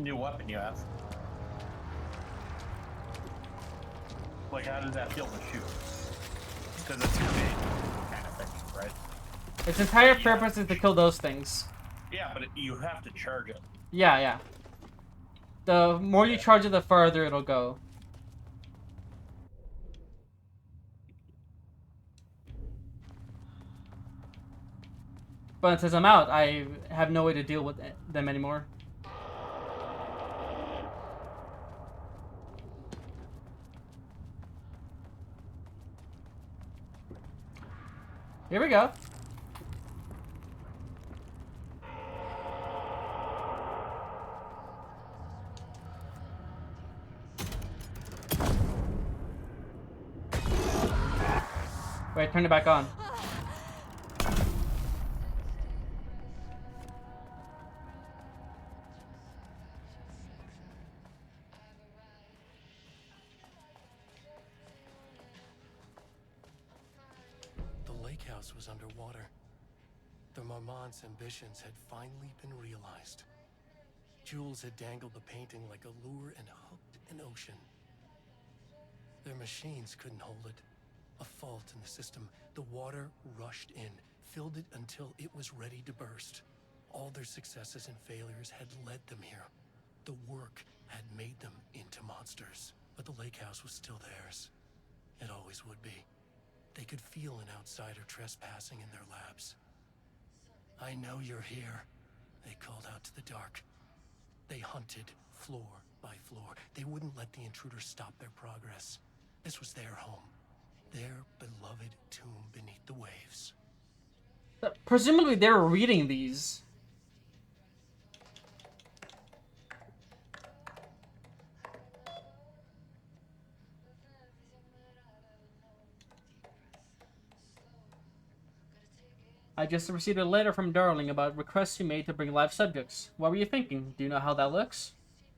new weapon you have. Like, how does that feel to shoot? Because it's your main kind of thing, right? Its entire purpose is to kill those things. Yeah, but you have to charge it. Yeah, yeah. The more you charge it, the farther it'll go. But since I'm out, I have no way to deal with them anymore. Here we go. Wait, turn it back on. The lake house was underwater. The Marmont's ambitions had finally been realized. Jules had dangled the painting like a lure and hooked an ocean. Their machines couldn't hold it. A fault in the system. The water rushed in, filled it until it was ready to burst. All their successes and failures had led them here. The work had made them into monsters. But the lake house was still theirs. It always would be. They could feel an outsider trespassing in their labs. I know you're here, they called out to the dark. They hunted floor by floor. They wouldn't let the intruders stop their progress. This was their home. Their beloved tomb beneath the waves. Presumably they were reading these. I just received a letter from Darling about requests you made to bring live subjects. What were you thinking? Do you know how that looks?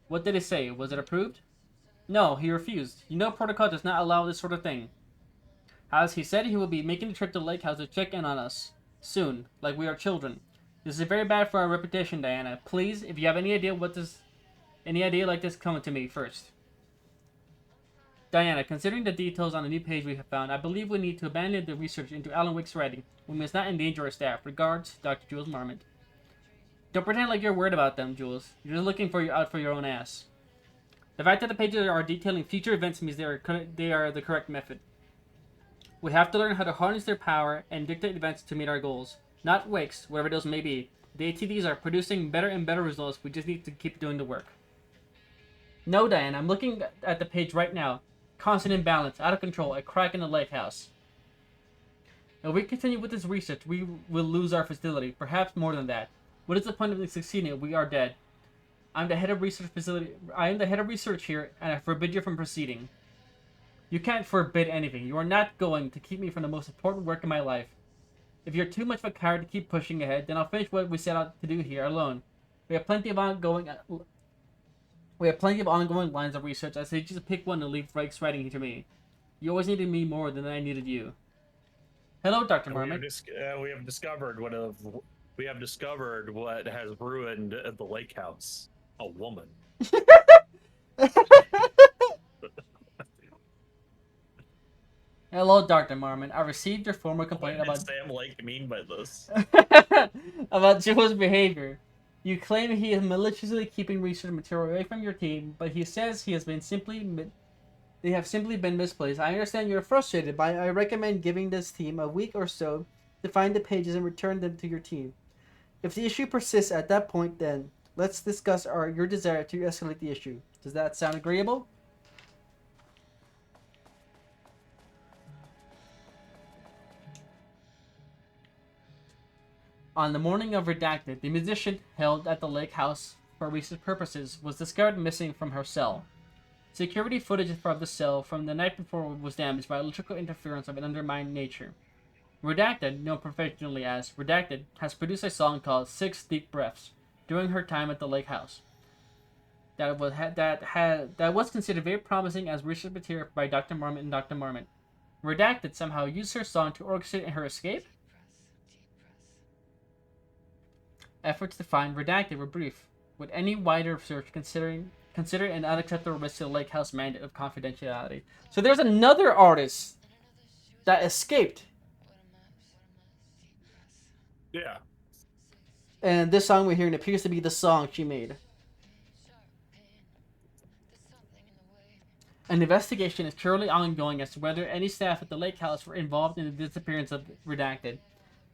What did he say? Was it approved? No, he refused. You know protocol does not allow this sort of thing. As he said, he will be making a trip to Lake House to check in on us. Soon, like we are children. This is very bad for our reputation, Diana. Please, if you have any idea like this, come to me first. Diana, considering the details on the new page we have found, I believe we need to abandon the research into Alan Wake's writing. We must not endanger our staff. Regards, Dr. Jules Marmot. Don't pretend like you're worried about them, Jules. You're just looking out for your own ass. The fact that the pages are detailing future events means they are the correct method. We have to learn how to harness their power and dictate events to meet our goals. Not Wakes, whatever those may be. The ATDs are producing better and better results. We just need to keep doing the work. No, Diane, I'm looking at the page right now. Constant imbalance, out of control, a crack in the lake house. If we continue with this research, we will lose our facility. Perhaps more than that. What is the point of succeeding if we are dead? I am the head of research here, and I forbid you from proceeding. You can't forbid anything. You are not going to keep me from the most important work in my life. If you're too much of a coward to keep pushing ahead, then I'll finish what we set out to do here alone. We have plenty of ongoing lines of research. I say just pick one and leave Frake's writing to me. You always needed me more than I needed you. Hello, Dr. Marmot. We have discovered what has ruined the lake house. A woman. Hello, Dr. Marmot. I received your formal complaint about Sam Lake mean by this? about Jules' behavior. You claim he is maliciously keeping research material away from your team, but he says they have simply been misplaced. I understand you're frustrated, but I recommend giving this team a week or so to find the pages and return them to your team. If the issue persists at that point, then let's discuss your desire to escalate the issue. Does that sound agreeable? On the morning of Redacted, the musician held at the lake house for research purposes was discovered missing from her cell. Security footage of the cell from the night before was damaged by electrical interference of an undermined nature. Redacted, known professionally as Redacted, has produced a song called 6 Deep Breaths during her time at the lake house. That was considered very promising as research material by Dr. Marmot and Dr. Marmot. Redacted somehow used her song to orchestrate her escape? Efforts to find Redacted were brief. Would any wider search consider an unacceptable risk to the Lake House mandate of confidentiality? So there's another artist that escaped. Yeah. And this song we're hearing appears to be the song she made. An investigation is currently ongoing as to whether any staff at the Lake House were involved in the disappearance of Redacted.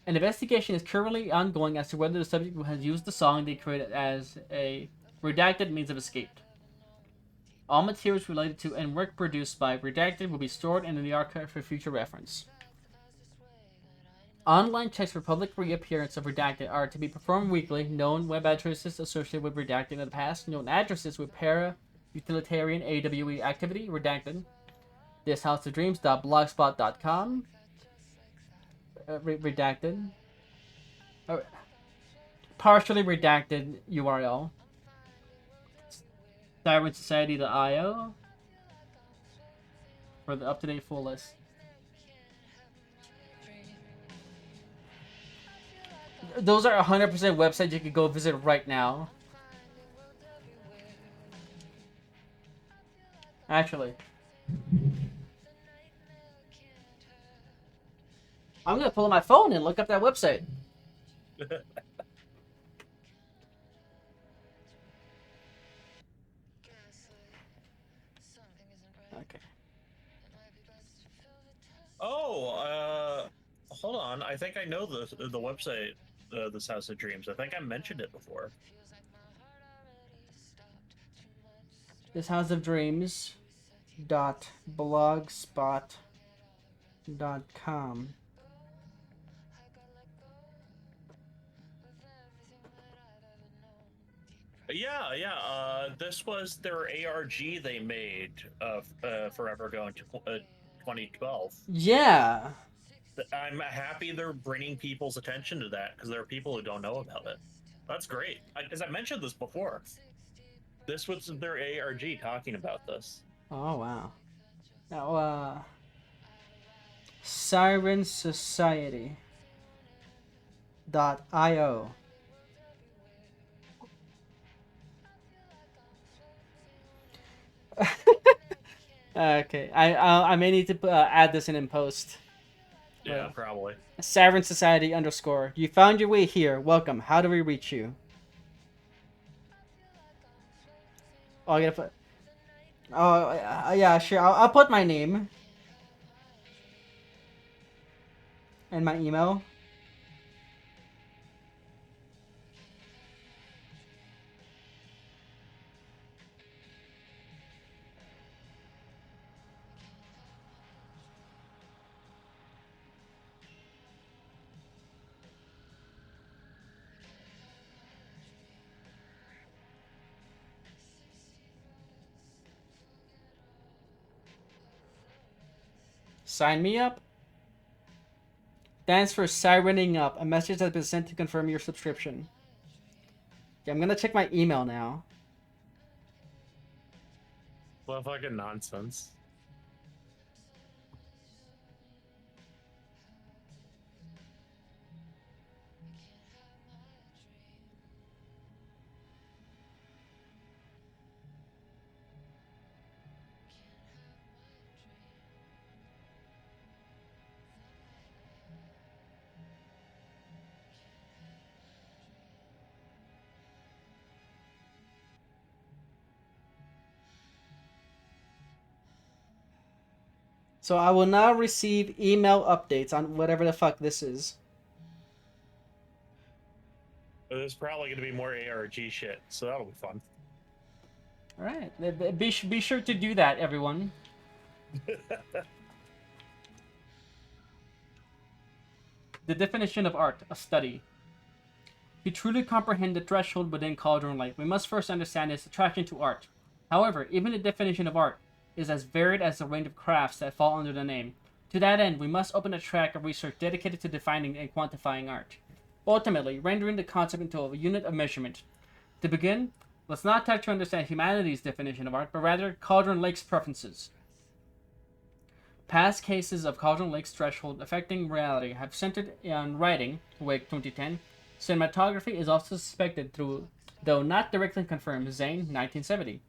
An investigation is currently ongoing as to whether the subject has used the song they created as a redacted means of escape. All materials related to and work produced by Redacted will be stored in the archive for future reference. Online checks for public reappearance of Redacted are to be performed weekly. Known web addresses associated with Redacted in the past. Known addresses with para-utilitarian AWE activity. Redacted. Thishouseofdreams.blogspot.com. Redacted. Partially redacted URL. SirenSociety.io for the up-to-date full list. Those are 100% websites you can go visit right now. Actually, I'm gonna pull up my phone and look up that website. Okay. Oh, hold on. I think I know the website, this House of Dreams. I think I mentioned it before. This House of Dreams .blogspot.com. Yeah. This was their ARG they made Forever Ago in 2012. Yeah. I'm happy they're bringing people's attention to that because there are people who don't know about it. That's great. Because I mentioned this before. This was their ARG talking about this. Oh, wow. Now, SirenSociety.io. Okay, I may need to add this in post. Yeah, probably. Siren Society _ You found your way here. Welcome. How do we reach you? Oh, I gotta put. Oh, yeah, sure. I'll put my name and my email. Sign me up. Thanks for sirening up. A message has been sent to confirm your subscription. Okay, I'm gonna check my email now. What fucking nonsense. So I will now receive email updates on whatever the fuck this is. There's probably going to be more ARG shit, so that'll be fun. All right, be sure to do that, everyone. The definition of art: a study. To truly comprehend the threshold within Cauldron Light, we must first understand its attraction to art. However, even the definition of art is as varied as the range of crafts that fall under the name. To that end, we must open a track of research dedicated to defining and quantifying art, ultimately rendering the concept into a unit of measurement. To begin, let's not try to understand humanity's definition of art, but rather Cauldron Lake's preferences. Past cases of Cauldron Lake's threshold affecting reality have centered on writing, Wake 2010. Cinematography is also suspected through though not directly confirmed. Zane, 1970.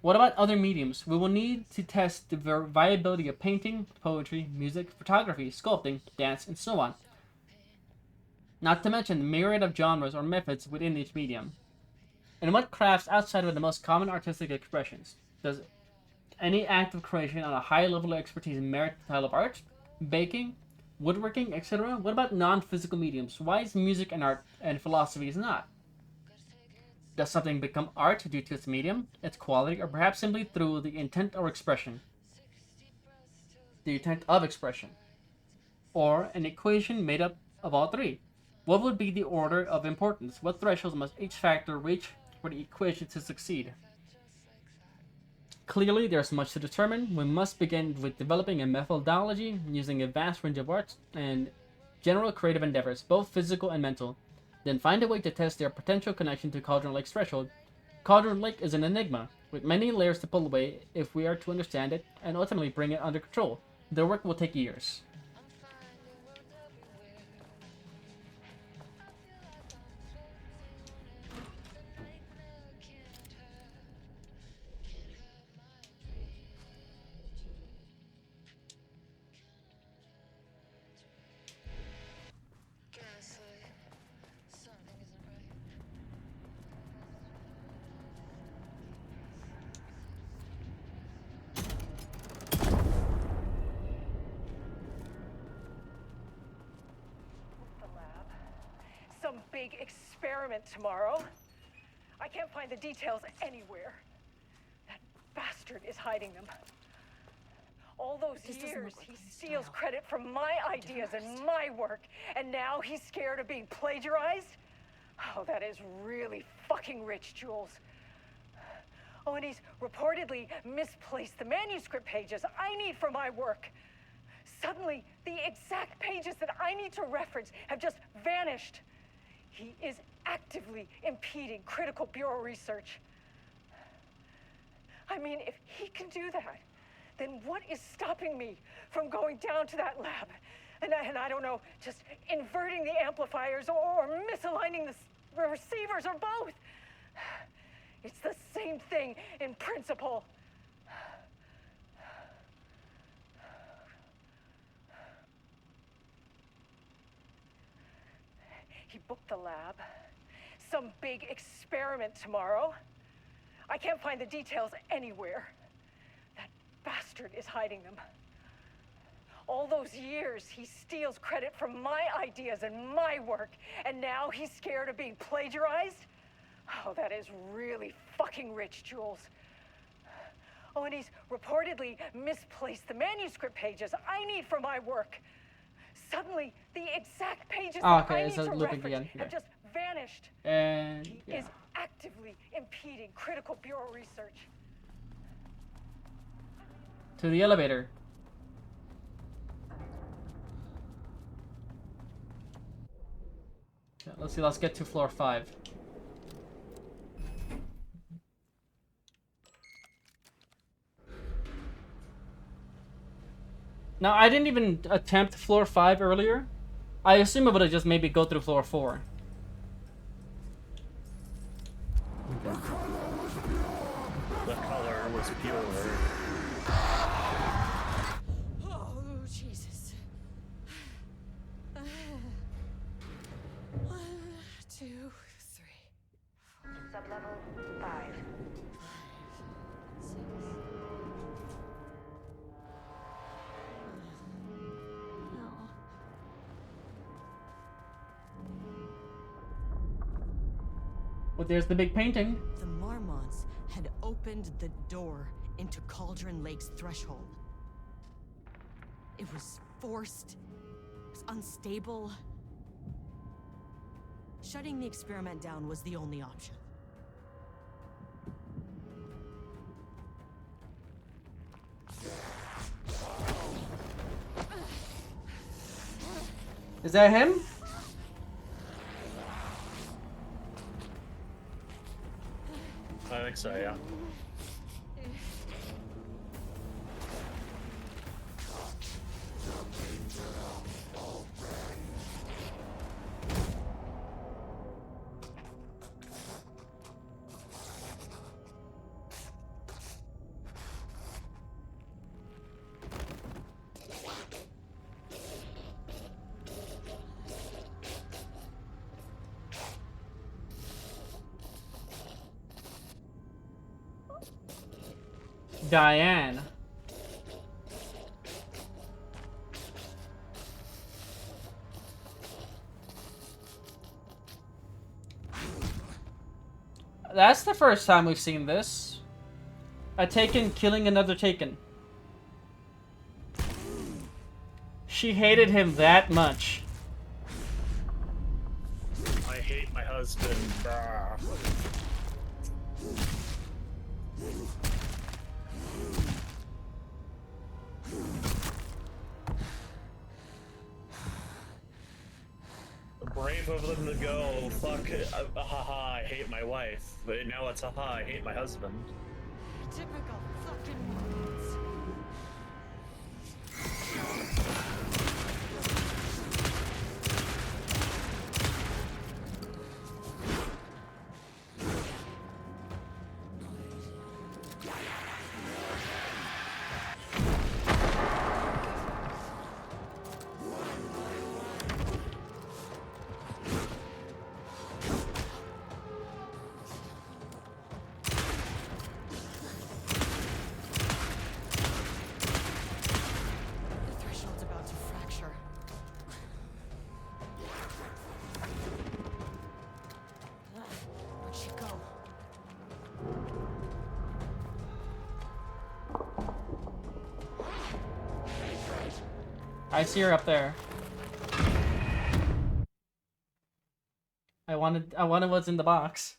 What about other mediums? We will need to test the viability of painting, poetry, music, photography, sculpting, dance, and so on. Not to mention the myriad of genres or methods within each medium. And what crafts outside of the most common artistic expressions? Does any act of creation on a high level of expertise merit the title of art? Baking? Woodworking? Etc.? What about non-physical mediums? Why is music and art and philosophy is not? Does something become art due to its medium, its quality, or perhaps simply through the intent or expression? The intent of expression. Or an equation made up of all three? What would be the order of importance? What thresholds must each factor reach for the equation to succeed? Clearly, there's much to determine. We must begin with developing a methodology using a vast range of arts and general creative endeavors, both physical and mental. Then find a way to test their potential connection to Cauldron Lake's threshold. Cauldron Lake is an enigma, with many layers to pull away if we are to understand it and ultimately bring it under control. The work will take years. Some big experiment tomorrow. I can't find the details anywhere. That bastard is hiding them. All those years, he steals credit from my ideas and my work, and now he's scared of being plagiarized? Oh, that is really fucking rich, Jules. Oh, and he's reportedly misplaced the manuscript pages I need for my work. Suddenly, the exact pages that I need to reference have just vanished. He is actively impeding critical bureau research. I mean, if he can do that, then what is stopping me from going down to that lab? And I don't know, just inverting the amplifiers or misaligning the receivers or both. It's the same thing in principle. He booked the lab. Some big experiment tomorrow. I can't find the details anywhere. That bastard is hiding them. All those years, he steals credit from my ideas and my work, and now he's scared of being plagiarized? Oh, that is really fucking rich, Jules. Oh, and he's reportedly misplaced the manuscript pages I need for my work. Suddenly, the exact pages that I need to reference have just vanished. And he is actively impeding critical bureau research. To the elevator. Yeah, let's see, let's get to floor 5. Now, I didn't even attempt floor 5 earlier. I assume it would have just maybe go through floor 4. The color was pure. Oh, Jesus. 1, 2, 3. Sublevel 5. 6. No. But there's the big painting. The Marmonts had opened the door into Cauldron Lake's threshold. It was forced. It was unstable. Shutting the experiment down was the only option. Is that him? I think so, yeah. Diane. That's the first time we've seen this. A Taken killing another Taken. She hated him that much. I hate my husband. Brah. Brave of them to go, fuck, haha, I hate my wife. But now it's haha, I hate my husband. Typical fucking morons. The threshold's about to fracture. Where'd she go? I see her up there. I wanted what's in the box.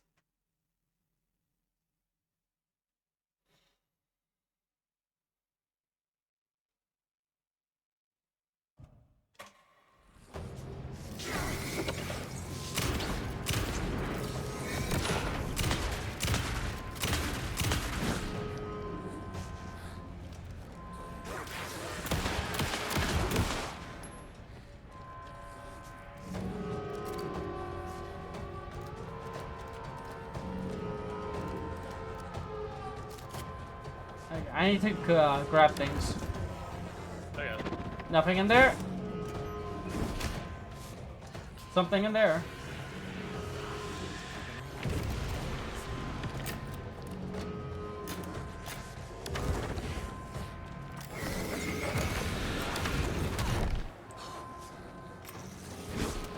I need to grab things. Okay. Nothing in there. Something in there.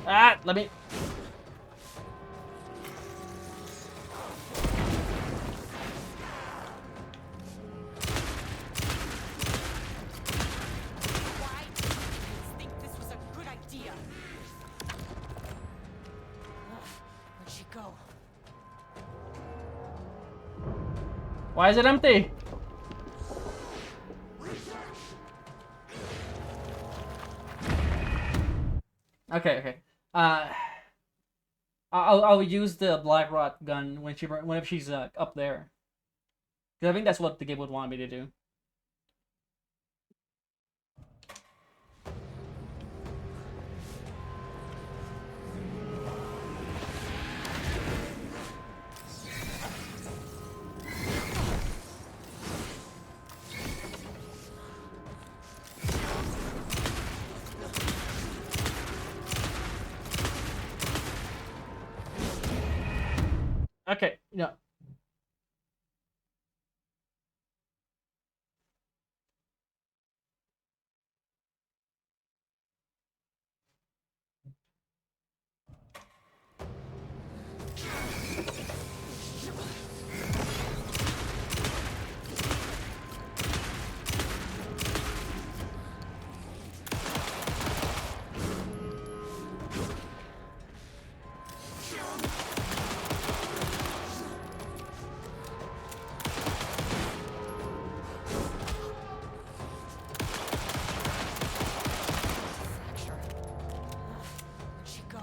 Ah, let me. Why did you think this was a good idea? Where'd she go? Why is it empty? Okay, okay. I'll use the black rot gun whenever she's up there. 'Cause I think that's what the game would want me to do. Okay, no. Fracture. Where'd she go?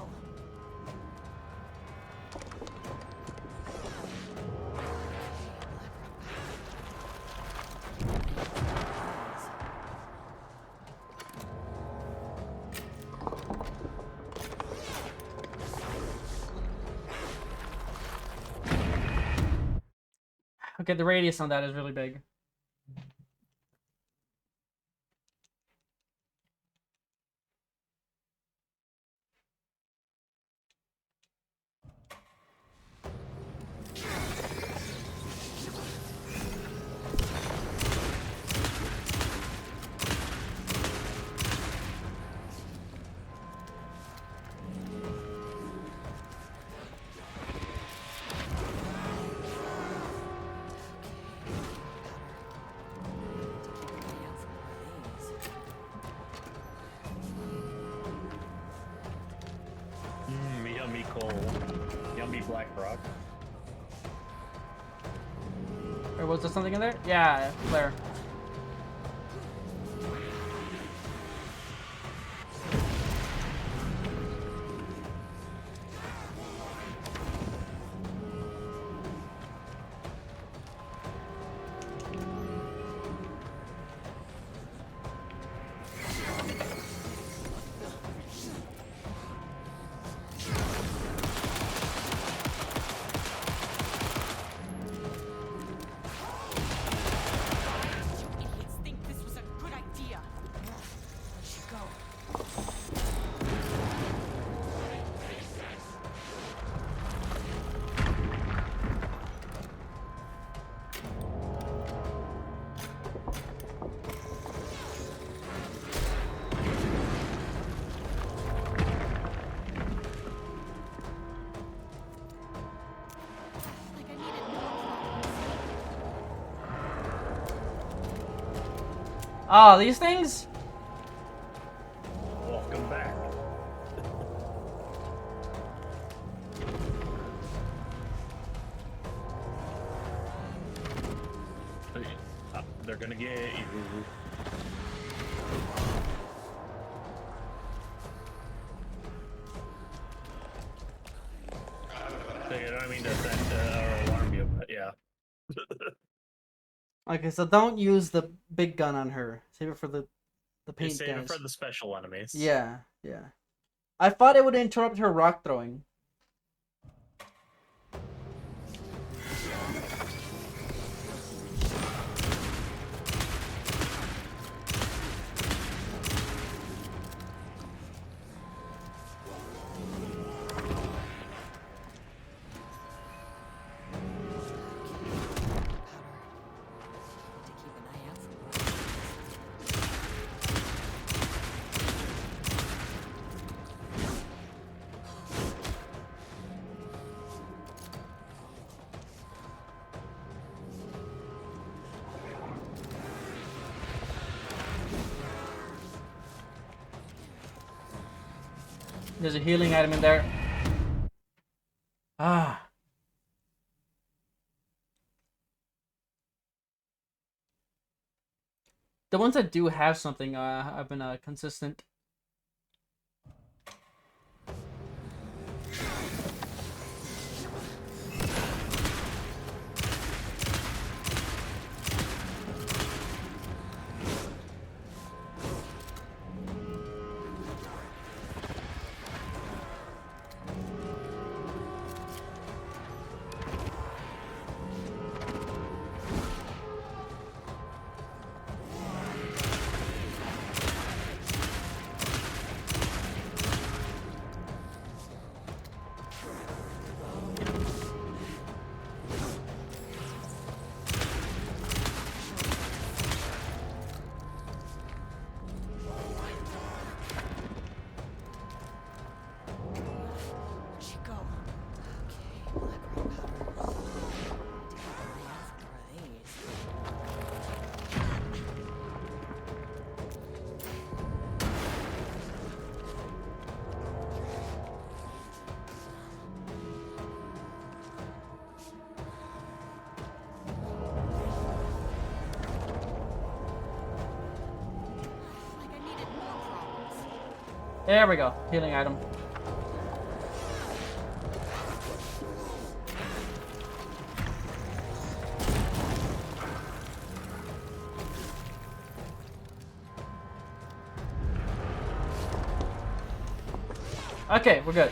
Okay, the radius on that is really big. Black Rock. Or was there something in there? Yeah, flare. Idiots think this was a good idea. Where'd she go? Like I needed more problems. Oh, these things? Welcome back. They're gonna get you. I don't mean to send or alarm you, but yeah. Okay, so don't use the big gun on her. Save it for the You paint save it guys. for the special enemies. Yeah, yeah. I thought it would interrupt her rock throwing. To keep an eye out for more. There's a healing item in there. Ah. The ones that do have something have been consistent. Where'd she go? Okay, black rock powder. Take an eye out for more of these. Like I needed more problems. There we go. Healing item. Okay, we're good.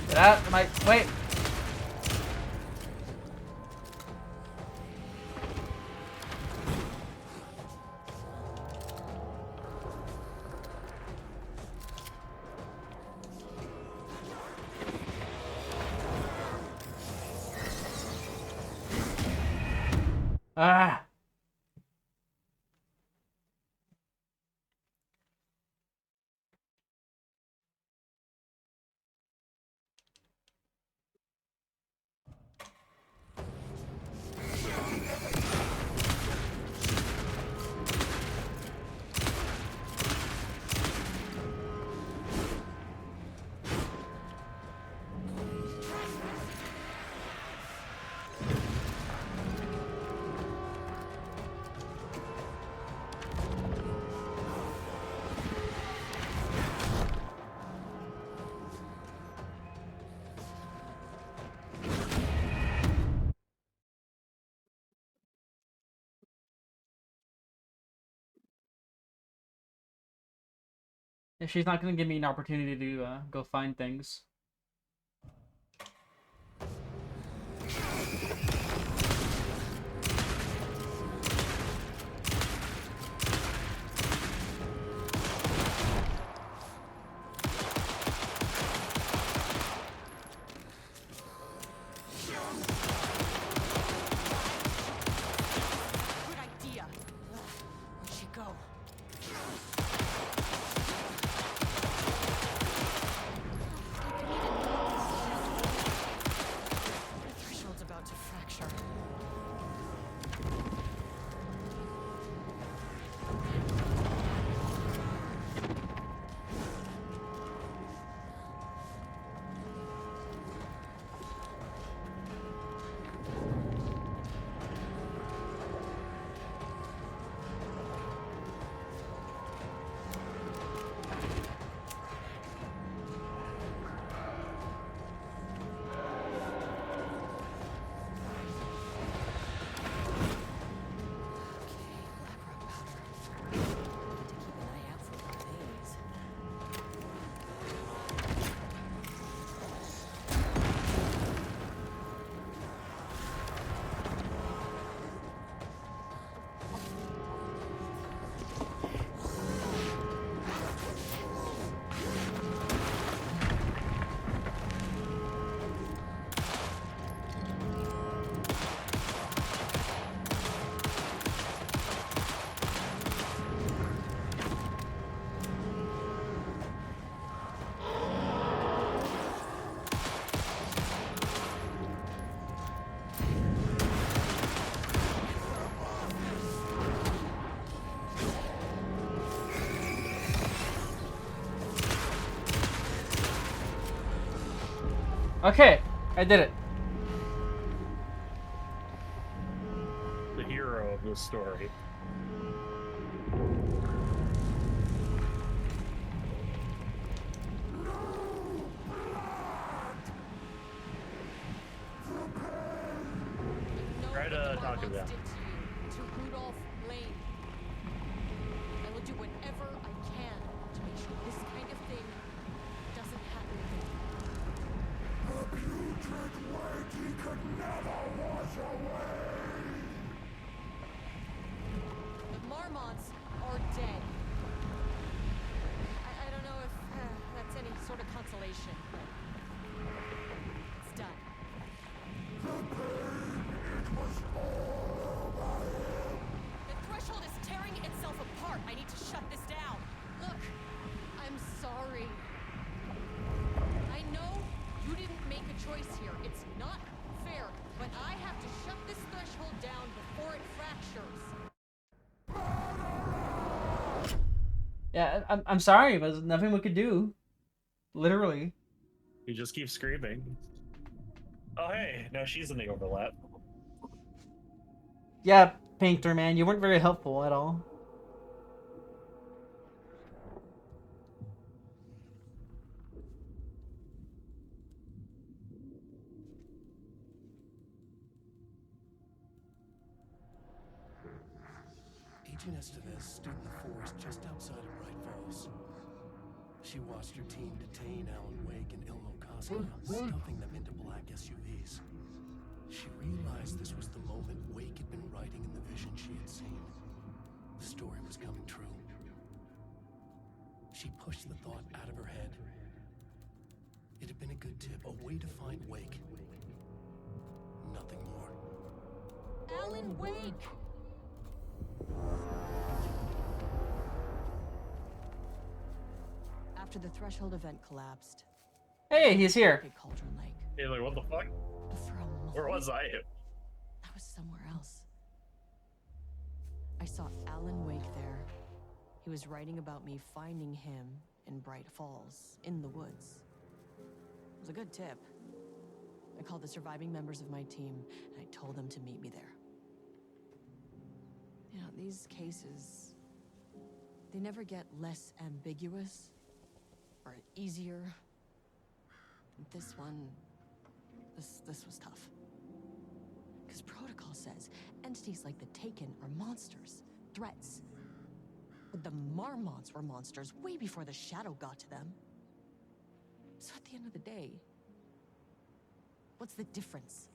Get out, Mike. Wait. Ah. She's not gonna give me an opportunity to go find things. Good idea. Where'd she go? The threshold's about to fracture. Okay, I did it. The hero of this story. Try to talk to them. To Rudolph Lane. I will do whatever I can to make sure this kind of thing doesn't happen again. The Marmonts are dead. I don't know if that's any sort of consolation, but it's done. The threshold is tearing itself apart. I need to shut this down. Look, I'm sorry. I know you didn't make a choice here. It's not fair, but I have to shut this threshold down before it fractures. Yeah, I'm sorry, but there's nothing we could do. Literally. You just keep screaming. Oh hey, now she's in the overlap. Yeah, Painter, man, you weren't very helpful at all. Agent Estevez stood in the forest just outside of Bright Falls. She watched her team detain Alan Wake and Ilmo Koska, stuffing them into black SUVs. She realized this was the moment Wake had been writing in the vision she had seen. The story was coming true. She pushed the thought out of her head. It had been a good tip, a way to find Wake. Nothing more. Alan Wake! After the threshold event collapsed, Hey, he's here. at Cauldron Lake. Hey, like what the fuck? For a moment, Where was I? I was somewhere else. I saw Alan Wake there. He was writing about me finding him in Bright Falls, in the woods. It was a good tip. I called the surviving members of my team, and I told them to meet me there. You know, these cases, they never get less ambiguous or easier. This one, this was tough. Because protocol says entities like the Taken are monsters, threats. But the Marmots were monsters way before the shadow got to them. So at the end of the day, what's the difference?